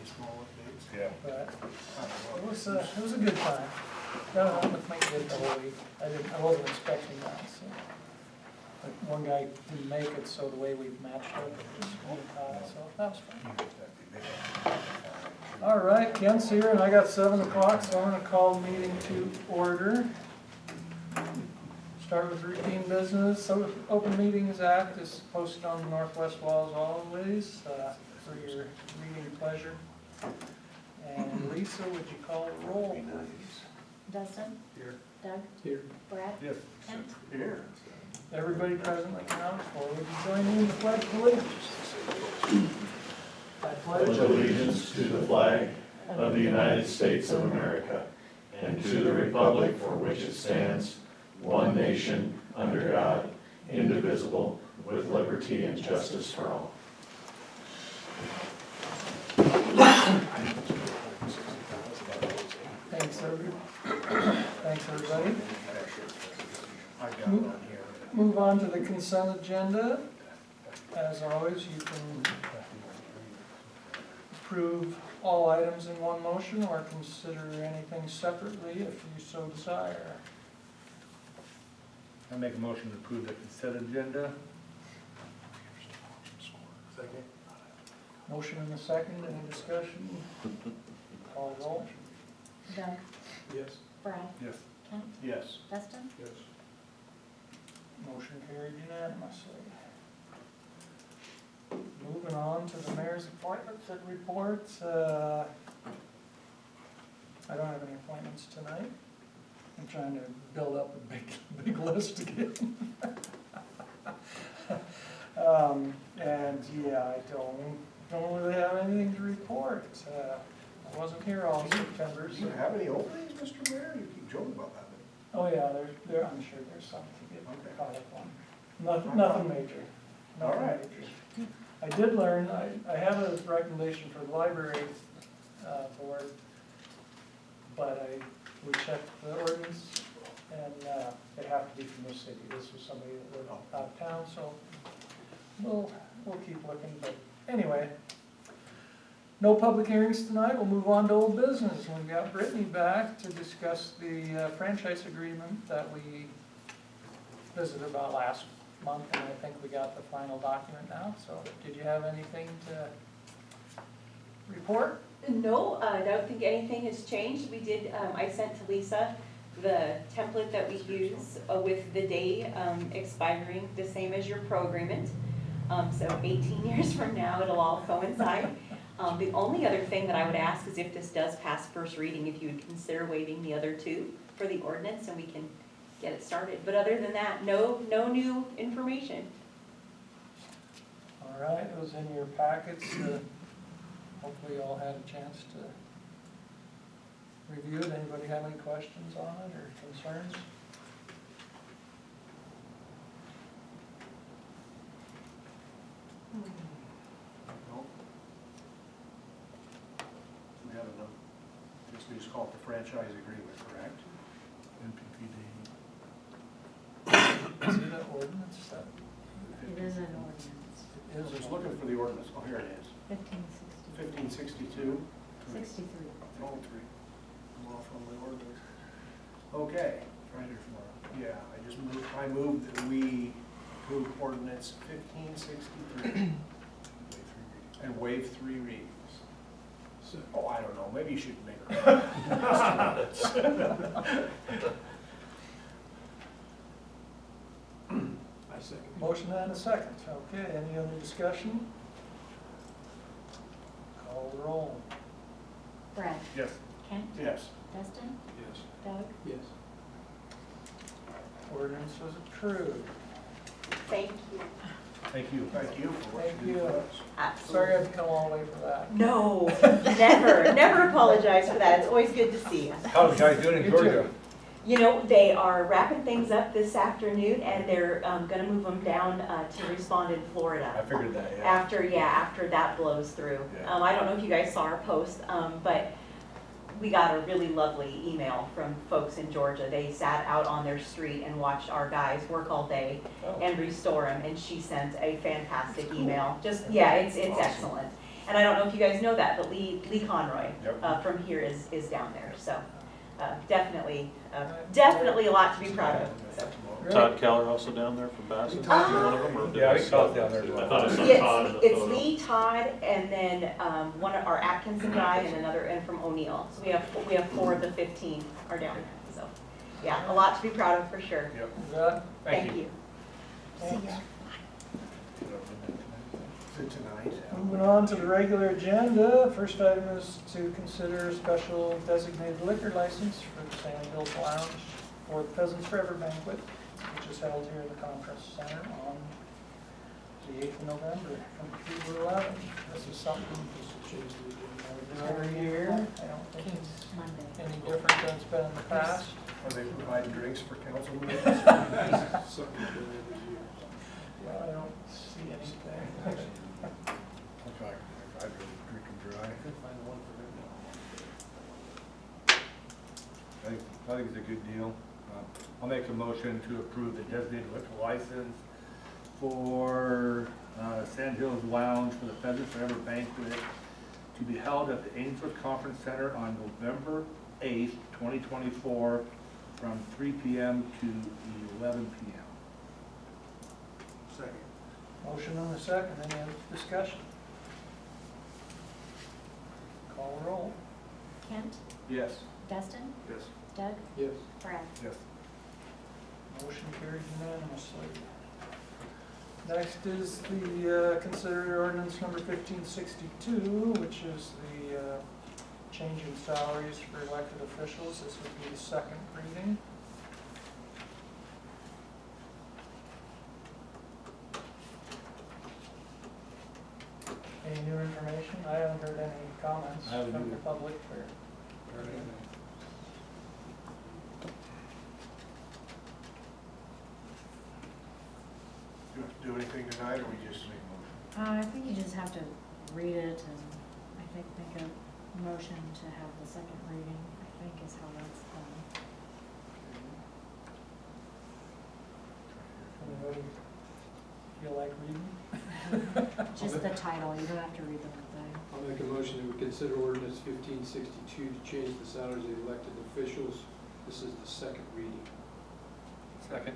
small updates. Yeah. But it was a good time. No, McMink did it the whole week. I wasn't expecting that, so. But one guy didn't make it, so the way we matched up, it was so that was fun. All right, Kent's here, and I got 7 o'clock, so I'm gonna call the meeting to order. Start with routine business. So Open Meetings Act is posted on the northwest wall as always, for your reading pleasure. And Lisa, would you call the roll, please? Dustin? Here. Doug? Here. Brad? Yes. Kent? Here. Everybody presently accounted for. Would you join me in the pledge of allegiance? I pledge allegiance to the flag of the United States of America and to the republic for which it stands, one nation, under God, indivisible, with liberty and justice for all. Thanks, everybody. I got it on here. Move on to the consent agenda. As always, you can approve all items in one motion or consider anything separately if you so desire. I make a motion to approve the consent agenda. Second. Motion and a second, any discussion? Call roll. Doug? Yes. Brad? Yes. Kent? Yes. Dustin? Yes. Motion carried unanimously. Moving on to the mayor's appointments and reports. I don't have any appointments tonight. I'm trying to build up a big list again. And yeah, I don't really have anything to report. I wasn't here all September, Do so. you have any openings, Mr. Mayor? You keep joking about that. Oh yeah, I'm sure there's something to get Okay. caught up on. Nothing major. All Nothing right. major. I did learn, I have a recommendation for the library board, but we checked the ordinance, and they have to be from this city. This was somebody that lived out of town, so we'll keep looking, but anyway. No public hearings tonight. We'll move on to old business. We've got Brittany back to discuss the franchise agreement that we visited about last month, and I think we got the final document now. So did you have anything to report? No, I don't think anything has changed. We did, I sent to Lisa the template that we use with the day expiring, the same as your programming. So 18 years from now, it'll all coincide. The only other thing that I would ask is if this does pass first reading, if you would consider waiving the other 2 for the ordinance, and we can get it started. But other than that, no new information. All right, it was in your packets. Hopefully you all had a chance to review it. Anybody have any questions on it or concerns? No. We have enough. We just call it the franchise agreement, correct? NPPD. Is it an ordinance that It is an ordinance. it I is? was just looking for the ordinance. Oh, here it is. 1560. 1562. 63. Oh, 3. I'm off on my ordinance. Okay. Friday tomorrow. Yeah, I moved that we approve ordinance 1563 and waive 3 readings. Oh, I don't know, maybe you should make it. I second. Motion and a second. Okay, any other discussion? Call the roll. Brad? Yes. Kent? Yes. Dustin? Yes. Doug? Yes. Ordinance was approved. Thank you. Thank you. Thank you for what Thank you do you. for us. Absolutely. Sorry I had to come all the way for that. No, never apologize for that. It's always good to see you. How's the guys doing in You too. Georgia? You know, they are wrapping things up this afternoon, and they're gonna move them down to respond in I Florida. figured that, yeah. After that blows through. Yeah. I don't know if you guys saw our post, but we got a really lovely email from folks in Georgia. They sat out on their street and watched our guys work all day Oh. and restore them, and she sent a fantastic Cool. email. Just, yeah, it's Awesome. excellent. And I don't know if you guys know that, but Lee Conroy Yep. from here is down there, so definitely a lot to be proud of, so. Todd Keller also down there from Bassett, is he one of them, or did Yeah, I I think see Todd's that down there as too? well. I thought I saw Yeah, Todd in the it's photo. Lee, Todd, and then one of our Atkinson guy and another, and from O'Neill. So we have 4 of the 15 are down there, so, yeah, a lot to be proud of for sure. Yep. You got it? Thank you. Thanks. For tonight. Moving on to the regular agenda, first item is to consider special designated liquor license for the Sand Hills Lounge for the Pheasants Forever banquet, which is held here in the conference center on the 8th of November from 2 to 11. This is something we do every year. I don't think it's Monday. any different than it's been in the past. Are they providing drinks for council meetings? Well, I don't see anything. In fact, I'd rather drink them dry. I think it's a good deal. I'll make a motion to approve the designated liquor license for Sand Hills Lounge for the Pheasants Forever banquet to be held at the Ainsworth Conference Center on November 8th, 2024, from 3 p.m. to 11 p.m. Second. Motion on the second, any other discussion? Call roll. Kent, Yes. Dustin, Yes. Doug, Yes. Brad. Yes. Motion carried unanimously. Next is the consider ordinance number 1562, which is the change in salaries for elected officials. This would be the second reading. Any new information? I haven't heard any comments I haven't from the either. public or. Do you have to do anything tonight, or we just make a motion? I think you just have to read it and I think make a motion to have the second reading, I think is how that's done. Anybody feel like reading? Just the title, you don't have to read the whole thing. I'll make a motion that we consider ordinance 1562 to change the salaries of elected officials. This is the second reading. Second.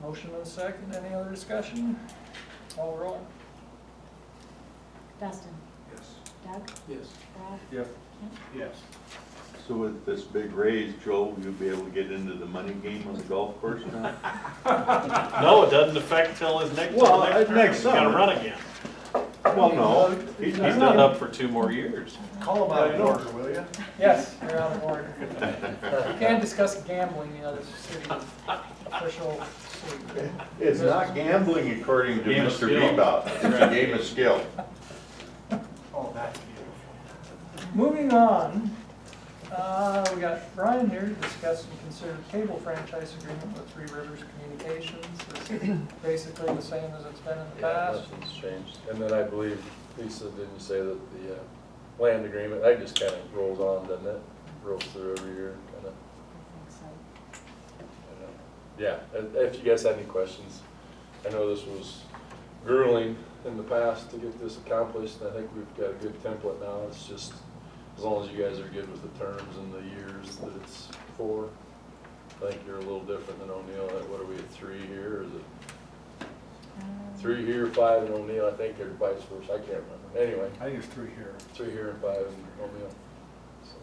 Motion and second, any other discussion? Call roll. Dustin, Yes. Doug, Yes. Brad, Yes. Kent. Yes. So with this big raise, Joe, you'll be able to get into the money game on the golf course now? No, it doesn't affect till his next, Well, next term. next He's gotta summer. run again. Well, no. He's not up for 2 more years. Call them out of order, will you? Yes, you're out of order. You can't discuss gambling in other city official seat. It's not gambling according to Game of Mr. skill. Bebop, it's a game of skill. Oh, that's beautiful. Moving on, we got Brian here to discuss and consider cable franchise agreement with Three Rivers Communications. This is basically the same as it's been in the Yeah, past. nothing's changed. And then I believe, Lisa, didn't you say that the land agreement, that just kind of rolls on, doesn't it? Rolls through every year, kind of. I think so. Yeah, if you guys had any questions, I know this was grueling in the past to get this accomplished, and I think we've got a good template now. It's just, as long as you guys are good with the terms and the years that it's for. I think you're a little different than O'Neill. What are we at 3 here, or is it 3 here, 5 in O'Neill, I think, or vice versa, I can't remember. Anyway, I think it's 3 here. 3 here and 5 in O'Neill. So,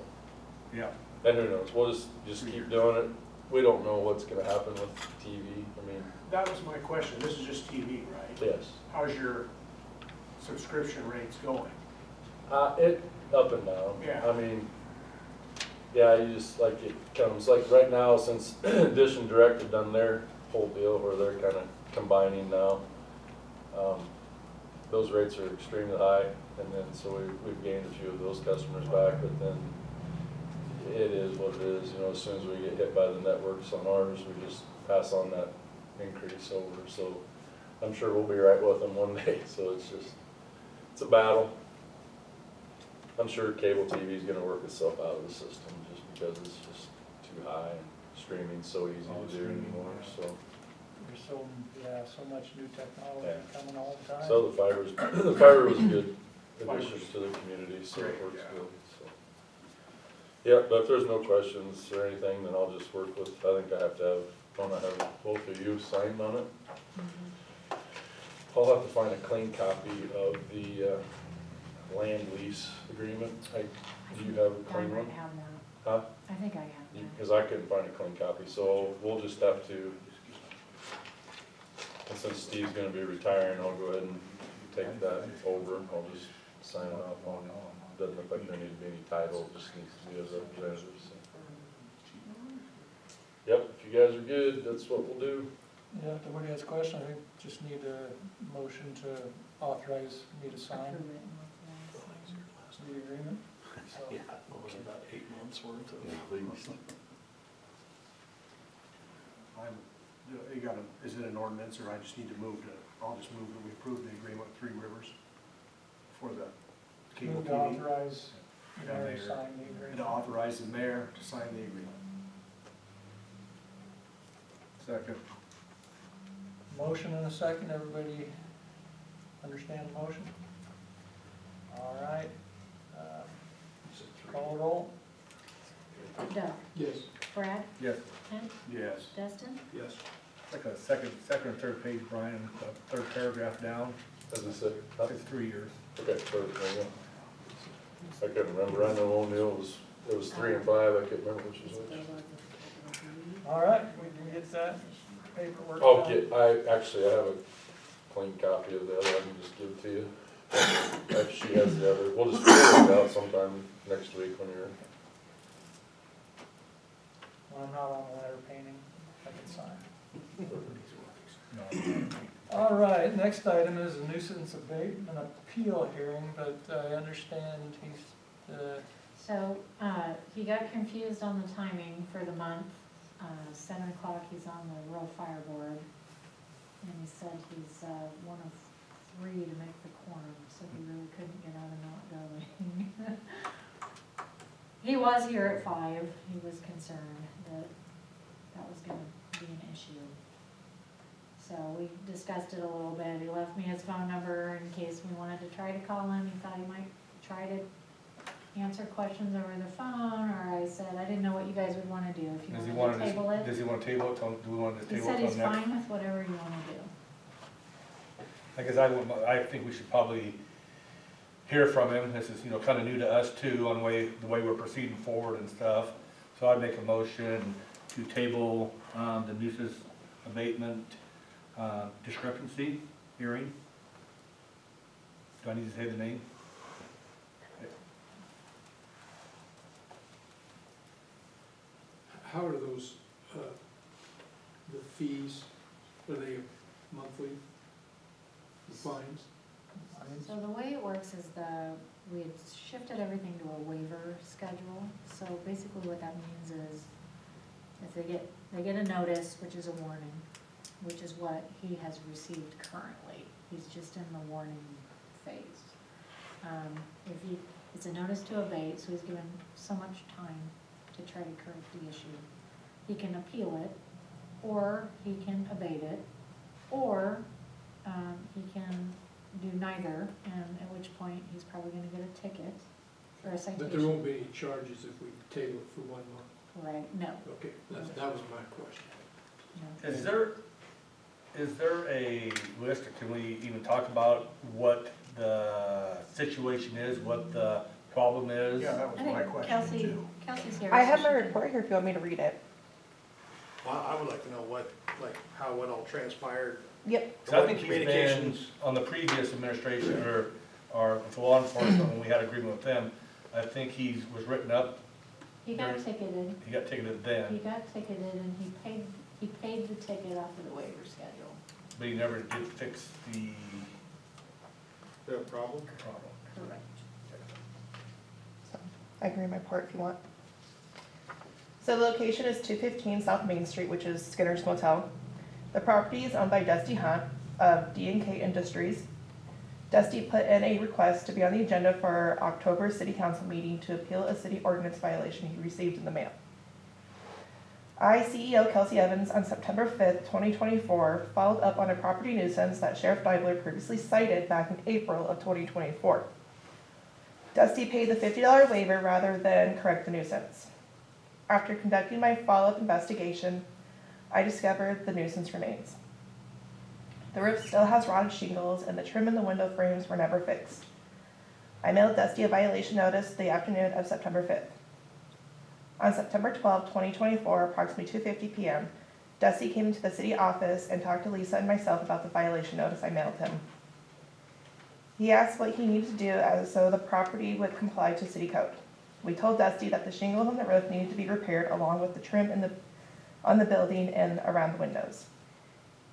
Yeah. and who knows, we'll just keep doing it. We don't know what's gonna happen with TV, I mean, That was my question. This is just TV, right? yes. How's your subscription rates going? It, up and down. Yeah. I mean, yeah, you just, like, it comes, like, right now, since Dish and Direct have done their whole deal, where they're kinda combining now, those rates are extremely high, and then, so we've gained a few of those customers back, but then it is what it is, you know, as soon as we get hit by the networks on ours, we just pass on that increase over, so I'm sure we'll be right with them one day, so it's a battle. I'm sure cable TV is gonna work itself out of the system, just because it's just too high, and streaming's so easy All to do streaming, anymore, yeah. so. There's so much new technology Yeah. coming all the time. So the fiber was a good addition to the community, so it Great, works yeah. good, so. Yeah, but if there's no questions or anything, then I'll just work with, I think I have to have, don't I have both of you signed on it? I'll have to find a clean copy of the, land lease agreement. Do you have a clean I one? might have that. Huh? I think I have that. Because I couldn't find a clean copy, so we'll just have to, and since Steve's gonna be retiring, I'll go ahead and take that over. I'll just sign it off on it. Doesn't look like there needs to be any title, it just needs to be as representative, so. Yep, if you guys are good, that's what we'll do. Yeah, if nobody has a question, I think just need a motion to authorize me to sign Approve it and authorize. the agreement. So, What was it, about 8 months worth of? You got a, is it an ordinance, or I just need to move to, I'll just move that we approve the agreement with Three Rivers for the cable move to TV. authorize the Yeah, mayor to mayor. sign the And agreement. to authorize the mayor to sign the agreement. Second. Motion and a second, everybody understand the motion? All right, call a roll. Doug, Yes. Brad, Yes, Ken, Yes. Dustin, Yes. like a second or third page, Brian, the third paragraph down, As I said, huh? it's 3 years. Okay, perfect, there you go. I couldn't remember, I know O'Neill it was 3 and 5, I couldn't remember which was which. All right, we can get that paperwork. Oh, done. I have a clean copy of the other, I can just give it to you. If she has the other, we'll just figure it out sometime next week when you're, When I'm not on the letter painting, I can sign. No. All right, next item is a nuisance abatement appeal hearing, but I understand he's, So, he got confused on the timing for the month. 7 o'clock, he's on the rural fire board. And he said he's, one of 3 to make the quorum, so he really couldn't get out of not going. He was here at 5, he was concerned that that was gonna be an issue. So we discussed it a little bit, he left me his phone number in case we wanted to try to call him, he thought he might try to answer questions over the phone, or I said, I didn't know what you guys would wanna do, if you Does he wanted want to to, table it. does he want to table it till, do we want to He table said it he's till next? fine with whatever you wanna do. I guess I think we should probably hear from him, this is, kind of new to us too, on the way we're proceeding forward and stuff. So I'd make a motion to table, the nuisance abatement, discrepancy hearing. Do I need to say the name? How are those, the fees, are they monthly, the fines? So the way it works is we had shifted everything to a waiver schedule. So basically what that means is if they get a notice, which is a warning, which is what he has received currently. He's just in the warning phase. It's a notice to abate, so he's given so much time to try to correct the issue. He can appeal it, or he can abate it, or he can do neither, and at which point he's probably gonna get a ticket or a citation. But there won't be any charges if we table it for 1 month? Right, no, Okay, that was my question. no. Is there a list, or can we even talk about what the situation is, what the problem is? Yeah, that was I my think question too. Kelsey's here. I so have she my can- report here if you want me to read it. Well, I would like to know what all transpired. Yep. So I think he's been, Communications. on the previous administration, or with law enforcement, when we had agreement with them, I think he was written up, He got ticketed, he got ticketed he then, got ticketed and he paid the ticket off of the waiver schedule. but he never did fix the The problem? problem. Correct. So I can read my report if you want. So the location is 215 South Main Street, which is Skinner's Motel. The property is owned by Dusty Hunt of D&K Industries. Dusty put in a request to be on the agenda for our October city council meeting to appeal a city ordinance violation he received in the mail. CEO Kelsey Evans on September 5th, 2024 followed up on a property nuisance that Sheriff Deibler previously cited back in April of 2024. Dusty paid the $50 waiver rather than correct the nuisance. After conducting my follow-up investigation, I discovered the nuisance remains. The roof still has rotted shingles and the trim in the window frames were never fixed. I mailed Dusty a violation notice the afternoon of September 5th. On September 12, 2024, approximately 2:50 p.m., Dusty came into the city office and talked to Lisa and myself about the violation notice I mailed him. He asked what he needed to do so the property would comply to city code. We told Dusty that the shingles on the roof needed to be repaired along with the trim on the building and around the windows.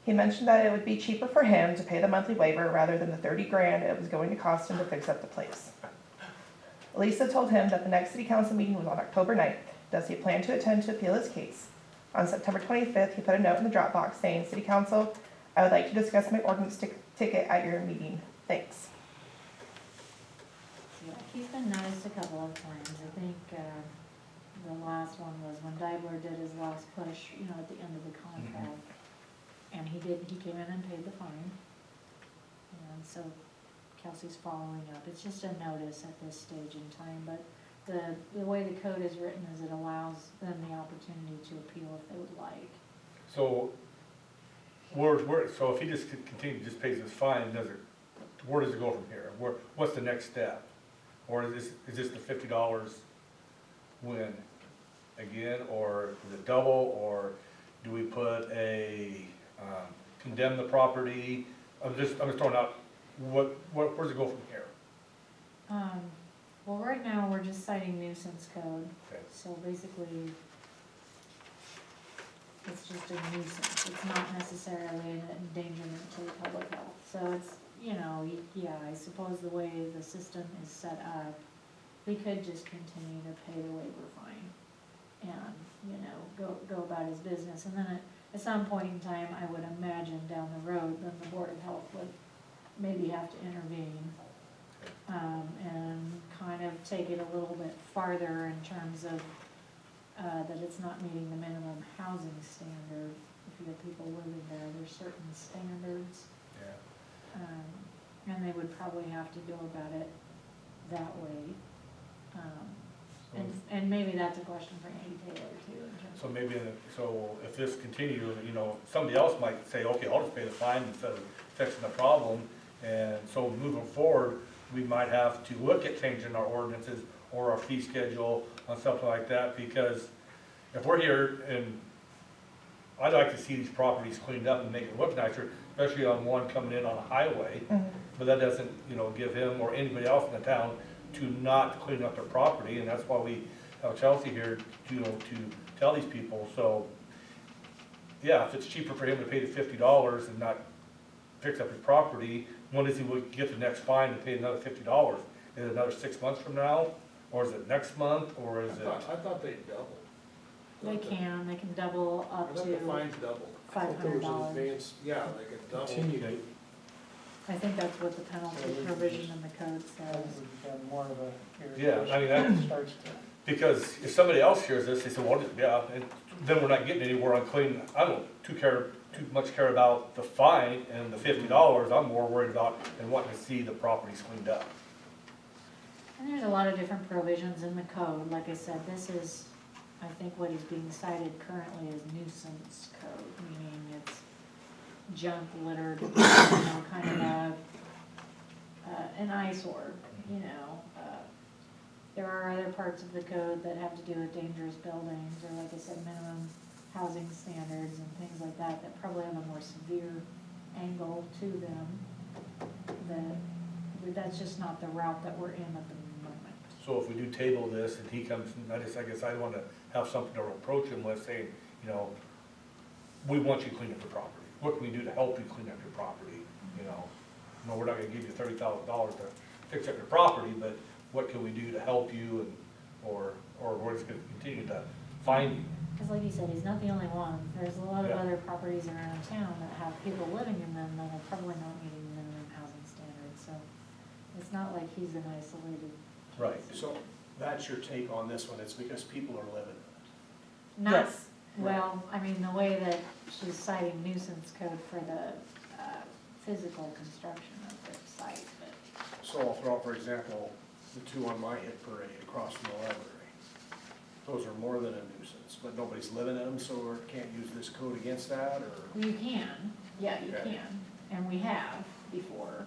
He mentioned that it would be cheaper for him to pay the monthly waiver rather than the $30,000 it was going to cost him to fix up the place. Lisa told him that the next city council meeting was on October 9th. Dusty planned to attend to appeal his case. On September 25th, he put a note in the Dropbox saying, "City Council, I would like to discuss my ordinance ticket at your meeting. Thanks." Yeah, he's been noticed a couple of times. I think, the last one was when Dibler did his last push, at the end of the contract. And he came in and paid the fine. And so Kelsey's following up. It's just a notice at this stage in time, but the way the code is written is it allows them the opportunity to appeal if they would like. So, so if he just continues, just pays his fine, where does it go from here? What's the next step? Or is this the $50 win again, or is it double, or do we put condemn the property? I'm just throwing out, where does it go from here? Well, right now, we're just citing nuisance code, Okay. so basically, it's just a nuisance, it's not necessarily an endangerment to the public health. So it's, yeah, I suppose the way the system is set up, he could just continue to pay the waiver fine and, go about his business. And then at some point in time, I would imagine down the road, then the Board of Health would maybe have to intervene. And kind of take it a little bit farther in terms of, that it's not meeting the minimum housing standard. If you have people living there, there's certain standards. Yeah. And they would probably have to go about it that way. And maybe that's a question for Andy Taylor too. In terms So maybe, so if this continues, somebody else might say, okay, I'll just pay the fine instead of fixing the problem. And so moving forward, we might have to look at changing our ordinances or our fee schedule on something like that, because if we're here, and I'd like to see these properties cleaned up and make it look nicer, especially on one coming in on a highway, but that doesn't, give him or anybody else in the town to not clean up their property, and that's why we have Chelsea here, to tell these people. So, yeah, if it's cheaper for him to pay the $50 and not fix up his property, when does he get the next fine to pay another $50? Is it another 6 months from now, or is it next month, or is it? I thought they doubled. they can double I up thought the to fines doubled. I thought there was an $500. advance Yeah, like a double. continued. I think that's what the penalty provision in the code That says. would become more of a Yeah, I mean, irritation. that, Starts to, because if somebody else hears this, they say, well, yeah, and then we're not getting anywhere on cleaning. I don't too much care about the fine and the $50. I'm more worried about and wanting to see the properties cleaned up. And there's a lot of different provisions in the code. Like I said, this is, I think what is being cited currently is nuisance code, meaning it's junk littered, kind of an eyesore, There are other parts of the code that have to do with dangerous buildings, or like I said, minimum housing standards and things like that, that probably have a more severe angle to them. That's just not the route that we're in at the moment. So if we do table this and he comes, I guess I want to have something to approach him with, saying, we want you to clean up the property. What can we do to help you clean up your property? No, we're not gonna give you $30,000 to fix up your property, but what can we do to help you, or we're just gonna continue to find you? Because like you said, he's not the only one. There's a lot of Yeah. other properties around town that have people living in them that are probably not meeting the minimum housing standards, so it's not like he's an isolated. Right. So that's your take on this one, it's because people are living in it. Not, Yes. well, I mean, the way that she's citing nuisance code for the physical construction of the site, but So I'll throw out, for example, the two on my hit parade across from the library. Those are more than a nuisance, but nobody's living in them, so we can't use this code against that, or? You can, yeah, you Okay. can, and we have before.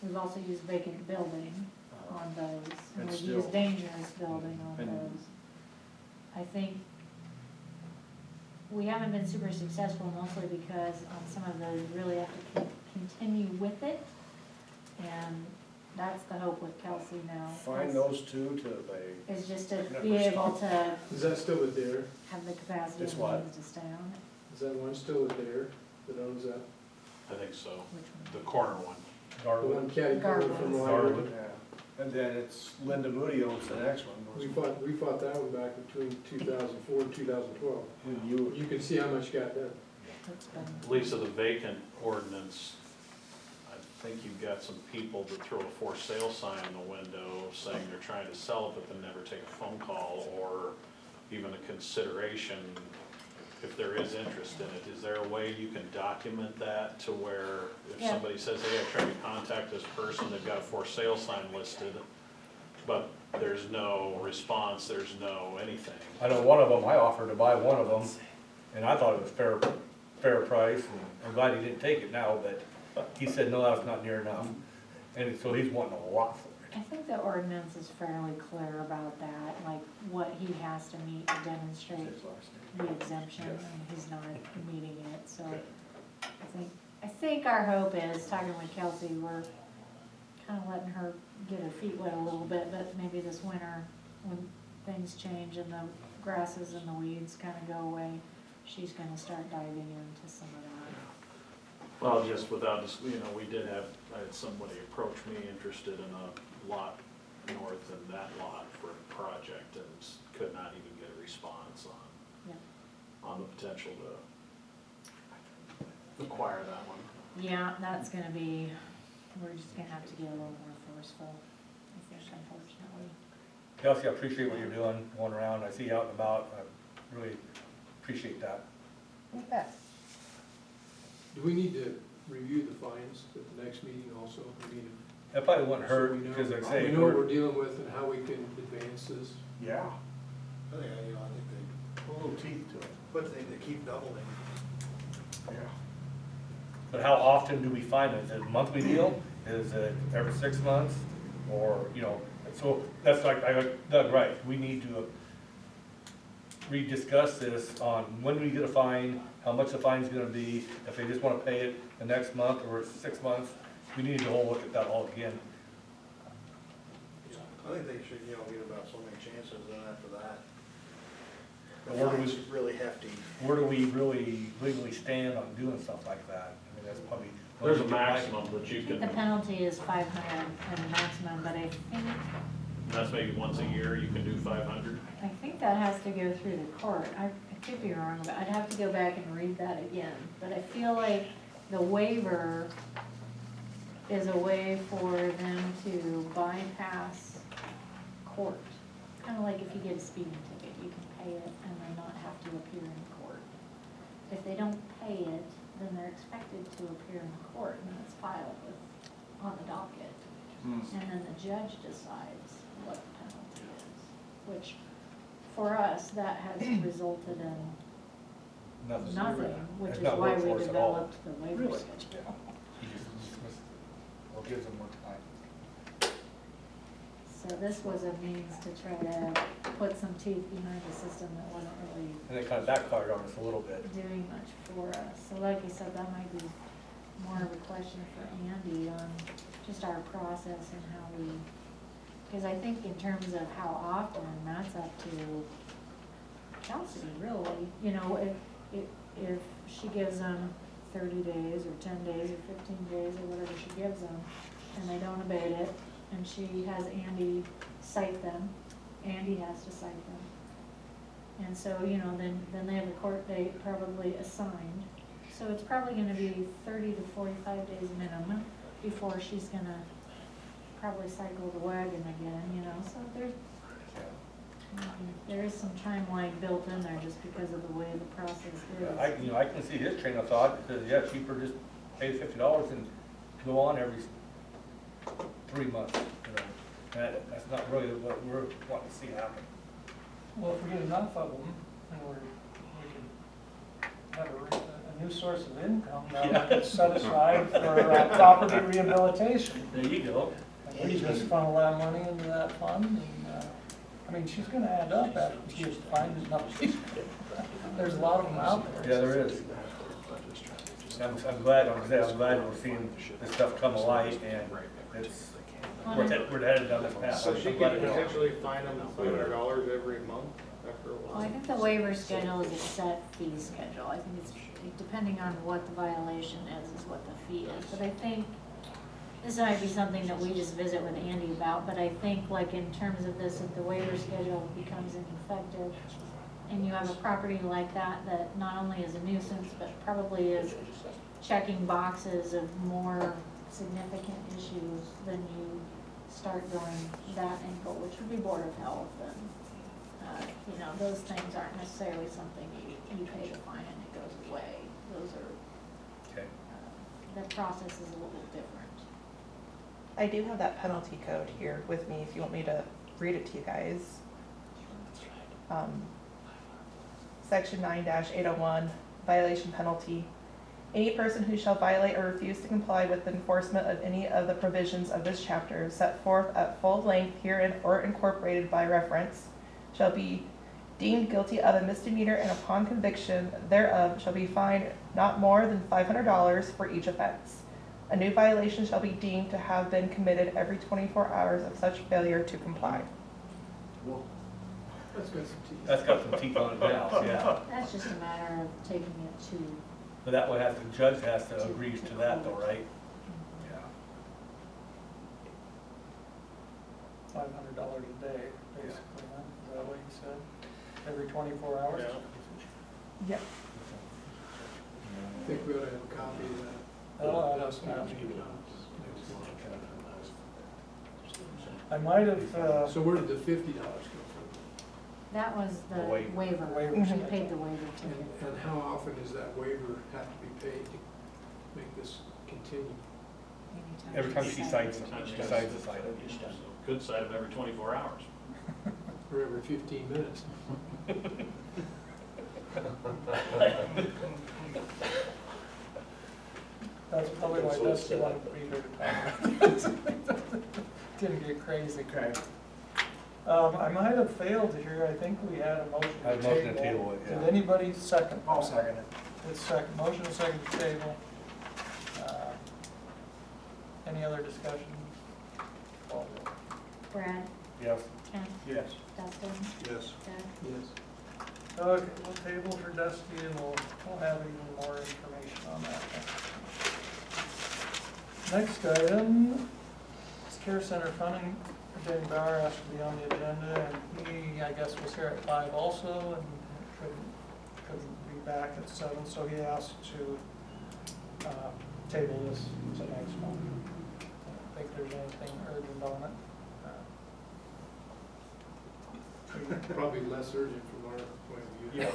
We've also used vacant building on those, and And we've still- used dangerous building on And- those. I think we haven't been super successful mostly because on some of those, you really have to continue with it. And that's the hope with Kelsey now. Find those two till they, Is just to Never be able stop. to Is that still with Dare? have the capacity It's and what? means to stay on it. Is that one still with Dare that owns that? I think so, Which the one? corner one. The Garland. one catty corner from the library? Garland. yeah. And then it's Linda Moody owns the next one. We fought that one back between 2004 and 2012. And you, You can see how much got done. It's been- Lisa, the vacant ordinance, I think you've got some people that throw a for sale sign in the window saying they're trying to sell it, but then never take a phone call or even a consideration if there is interest in it. Is there a way you can document that to where if Yeah. somebody says, hey, I tried to contact this person, they've got a for sale sign listed, but there's no response, there's no anything? I know one of them, I offered to buy one of them, and I thought it was fair price, and I'm glad he didn't take it now, but he said, no, that's not near enough. And so he's wanting a lot for it. I think the ordinance is fairly clear about that, like what he has to meet to demonstrate the exemption, and he's not meeting it, so. I think our hope is, talking with Kelsey, we're kinda letting her get her feet wet a little bit, but maybe this winter, when things change and the grasses and the weeds kinda go away, she's gonna start diving into some of that. Well, just without, I had somebody approach me interested in a lot north of that lot for a project and could not even get a response Yeah. on the potential to acquire that one. Yeah, that's gonna be, we're just gonna have to get a little more forceful, I think, unfortunately. Kelsey, I appreciate what you're doing, going around, I see you out and about, I really appreciate that. You bet. Do we need to review the fines at the next meeting also? We need to- That probably wouldn't so hurt, we know- because like I say, We know what we're dealing with and how we can advance this. yeah, I think, I think a little teeth to it, but they keep doubling. yeah. but how often do we find it? Is it a monthly deal? Is it every 6 months? Or, so that's like, I got Doug right, we need to rediscuss this on when we get a fine, how much the fine's gonna be, if they just wanna pay it the next month or 6 months, we need to whole look at that all again. I think they should, get about so many chances, and after that, the Where do we- fine's really hefty. Where do we really legally stand on doing stuff like that? I mean, that's probably. There's a maximum that I you think can, the penalty is 500 as a maximum, but I that's maybe once a year, you can do 500. think that has to go through the court. I could be wrong, but I'd have to go back and read that again. But I feel like the waiver is a way for them to bypass court. Kind of like if you get a speeding ticket, you can pay it and then not have to appear in court. If they don't pay it, then they're expected to appear in court and it's filed on the docket. And then the judge decides what the penalty is, which for us, that has resulted in nothing, which It's is not why worked we for us at all. developed the waiver Really? schedule. Or gives them more time. So this was a means to try to put some teeth behind a system that wasn't really And it kind of backfired on us a little bit. doing much for us. So like you said, that might be more of a question for Andy on just our process and how we, because I think in terms of how often, that's up to Kelsey, really. If she gives them 30 days or 10 days or 15 days or whatever she gives them, and they don't abate it, and she has Andy cite them, Andy has to cite them. And so, then they have a court date probably assigned. So it's probably gonna be 30 to 45 days minimum before she's gonna probably cycle the wagon again, so there is some timeline built in there just because of the way the process is. I can see his train of thought, because, yeah, cheaper just pay $50 and go on every 3 months, That's not really what we're wanting to see happen. Well, if we get enough of them, then we can have a new source of income that we can set aside for property rehabilitation. There you go. And we just funnel that money into that fund, and, I mean, she's gonna add up after she finds enough. There's a lot of them out there. Yeah, there is. I'm glad we're seeing this stuff come alight, and it's, we're headed down this path. So she I'm glad could it is. potentially fine them $500 every month after a Well, while? I think the waiver schedule is a set fee schedule. I think it's, depending on what the violation is what the fee is. But I think, this might be something that we just visit with Andy about, but I think like in terms of this, if the waiver schedule becomes ineffective, and you have a property like that, that not only is a nuisance, but probably is checking boxes of more significant issues, then you start going that angle, which would be Board of Health, and, you know, those things aren't necessarily something you pay the fine and it goes away. Those are, Okay. the process is a little different. I do have that penalty code here with me if you want me to read it to you guys. Section 9-801, violation penalty. Any person who shall violate or refuse to comply with the enforcement of any of the provisions of this chapter set forth at full length herein or incorporated by reference shall be deemed guilty of a misdemeanor, and upon conviction thereof shall be fined not more than $500 for each offense. A new violation shall be deemed to have been committed every 24 hours of such failure to comply. That's got some teeth. That's got some teeth on it now, yeah. That's just a matter of taking it to, But that way the judge has to agree to that though, right? Yeah. $500 a day, basically, huh? Is that what you said? Every 24 hours? Yep. I think we ought to have a copy of that. Oh, that's not. I might have, So where did the $50 come from? that was the The waiver. waiver. Waiver. She paid the waiver ticket. And how often does that waiver have to be paid to make this continue? Anytime Every time she decides. cites something, she cites a site. Could cite them every 24 hours. Or every 15 minutes? that's probably why Dusty wanted to be here to talk. Didn't get crazy. Okay. I might have failed here, I think we had a motion I had to a motion to table. table it, yeah. Did anybody second? I'll second it. It's second, motion to second to table. Any other discussion? Call roll. Brad, Yes. Kent, Yes. Dustin, Yes. Doug. Yes. Okay, we'll table for Dusty and we'll have even more information on that. Next item is Care Center funding. Danny Bauer asked to be on the agenda, and he, I guess, was here at 5 also, and couldn't be back at 7, so he asked to table this to next month. I don't think there's anything urgent on it. Probably less urgent from our point of view.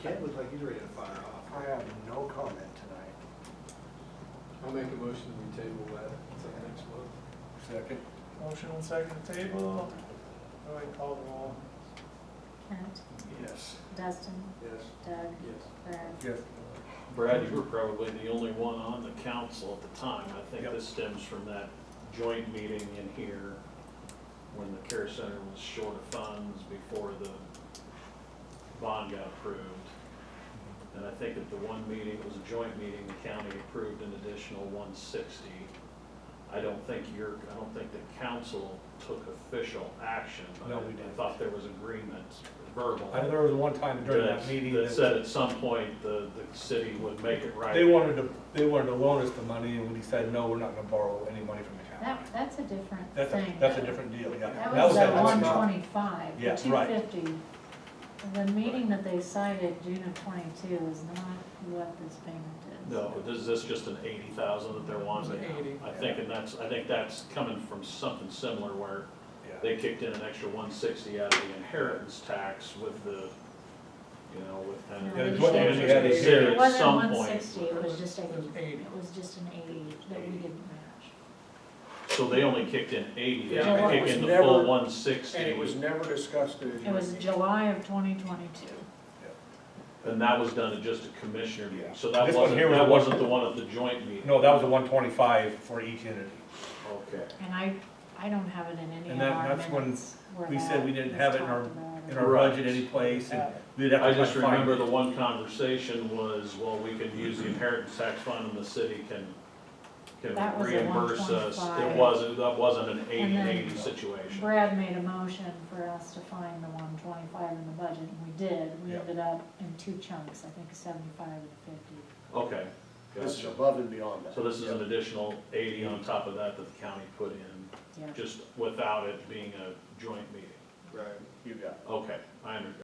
Kent looks like he's ready to fire off. I have no comment tonight. I'll make a motion we table that until next month. Second. Motion and second to table. Go ahead and call the roll. Kent, Yes. Dustin, Yes. Doug, Yes. Brad. Yes. Brad, you were probably the only one on the council at the time. I think Yep. this stems from that joint meeting in here when the care center was short of funds before the bond got approved. And I think at the one meeting, it was a joint meeting, the county approved an additional 160. I don't think the council took official action. but No, we I didn't. thought there was agreement, verbal. I know there was one time during that meeting That that said at some point, the city would make it right. they wanted to loan us the money, and we said, no, we're not gonna borrow any money from the county. That's a different That's thing. that's a different deal, yeah. That was the at 125, the Yeah, right. 250. The meeting that they cited, June of 22, is not what this payment is. No, is this just an 80,000 that they're wanting? It's 80, I think that's coming from something similar where Yeah. they kicked in an extra 160 out of the inheritance tax with the, with kind of. No, Yeah, it it's what was- we had to hear It at wasn't some point. 160, it was just a, It was 80. it was just an 80 that we didn't match. So they only kicked in 80, they Yeah, didn't and it kick was in the never- full 160. And it was never discussed at a joint It was meeting. July of 2022. And that was done at just a commissioner meeting, Yeah. so that This one wasn't, here was that the one- wasn't the one at the joint meeting? No, that was a 125 for each entity. Okay. And I don't have it in any And of our that's when minutes where we that said we didn't was have it in talked our- about In or- our Right. budget any place, and we'd have to I just find remember it. the one conversation was, well, we could use the inheritance tax fund and the city can That was a reimburse us. 125. That wasn't an And then 80-80 situation. Brad made a motion for us to find the 125 in the budget, and we did. We Yep. ended up in two chunks, I think 75 and 50. Okay, This is gotcha. above and beyond that. So this is an additional 80 on top of that that the county put in, Yeah. just without it being a joint meeting. Right, you got it. Okay, I understand.